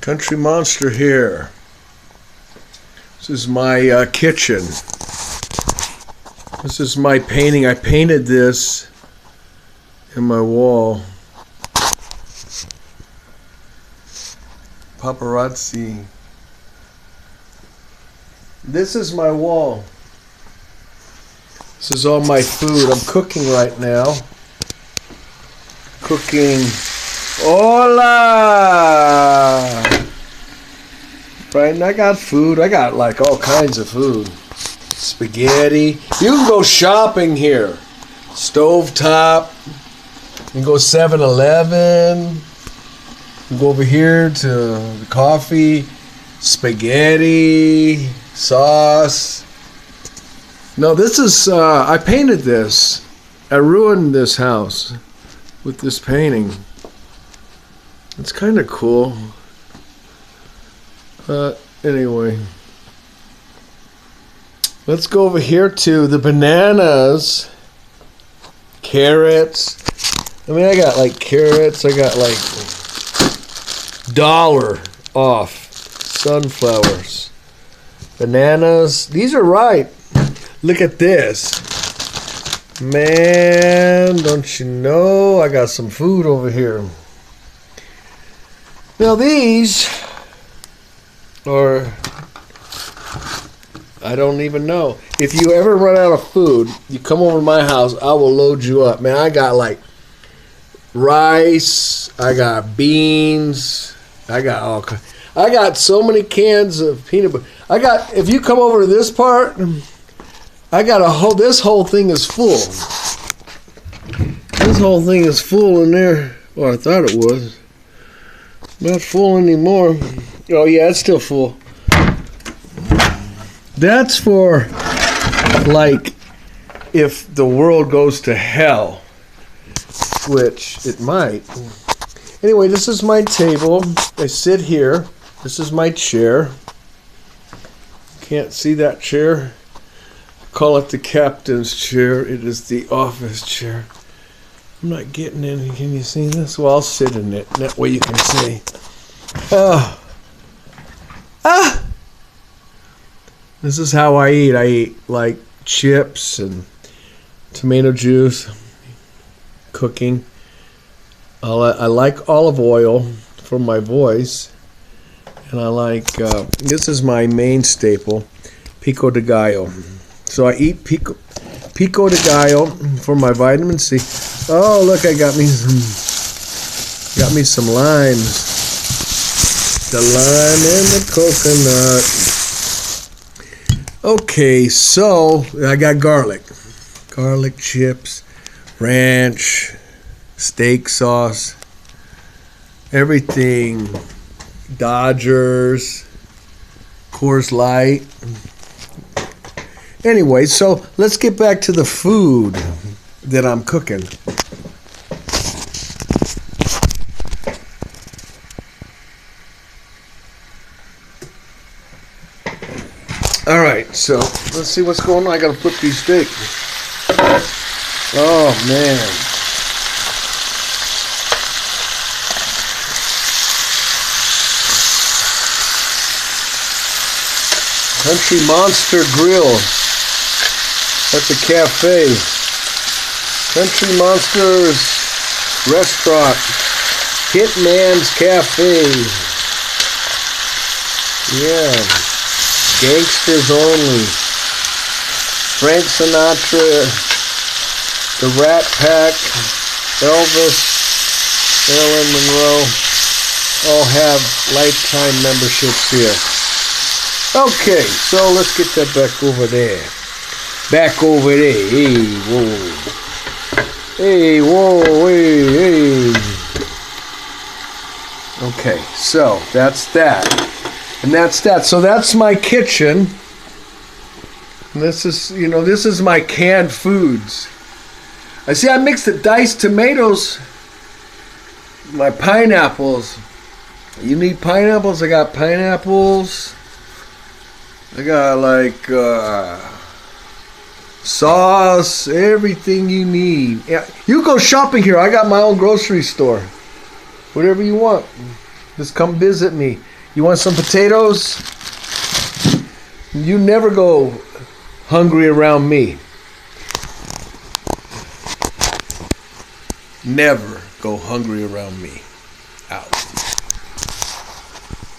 Country Monster here. This is my kitchen. This is my painting. I painted this in my wall. Paparazzi. This is my wall. This is all my food. I'm cooking right now. Cooking. Hola! Right, and I got food. I got like all kinds of food. Spaghetti. You can go shopping here. Stovetop. You can go 7-Eleven. You can go over here to the coffee. Spaghetti. Sauce. No, this is, I painted this. I ruined this house with this painting. It's kind of cool. Anyway. Let's go over here to the bananas. Carrots. I mean, I got like carrots. I got like $1 off. Sunflowers. Bananas. These are ripe. Look at this. Man, don't you know? I got some food over here. Now these are, I don't even know. If you ever run out of food, you come over to my house, I will load you up. Man, I got like rice, I got beans, I got so many cans of peanut butter. If you come over to this part, I got this whole thing is full. This whole thing is full in there. Well, I thought it was. Not full anymore. Oh yeah, it's still full. That's for like if the world goes to hell, which it might. Anyway, this is my table. I sit here. This is my chair. Can't see that chair? I call it the captain's chair. It is the office chair. I'm not getting any. Can you see this? Well, I'll sit in it. That way you can see. This is how I eat. I eat like chips and tomato juice. Cooking. I like olive oil for my voice. And I like, this is my main staple, pico de gallo. So I eat pico de gallo for my vitamin C. Oh, look, I got me some limes. The lime and the coconut. Okay, so I got garlic chips, ranch, steak sauce, everything, Dodgers, Coors Light. Anyway, so let's get back to the food that I'm cooking. All right, so let's see what's going on. I gotta flip these steaks. Oh man. Country Monster Grille at the cafe. Country Monster's restaurant. Hitman's Cafe. Yeah. Gangsters Only. Frank Sinatra. The Rat Pack. Elvis. Marilyn Monroe. All have lifetime memberships here. Okay, so let's get that back over there. Back over there. Hey, whoa. Hey, whoa, hey, hey. Okay, so that's that. And that's that. So that's my kitchen. And this is, this is my canned foods. I mixed the diced tomatoes. My pineapples. You need pineapples? I got pineapples. I got like sauce, everything you need. Yeah, you go shopping here. I got my own grocery store. Whatever you want. Just come visit me. You want some potatoes? You never go hungry around me. Never go hungry around me. Out.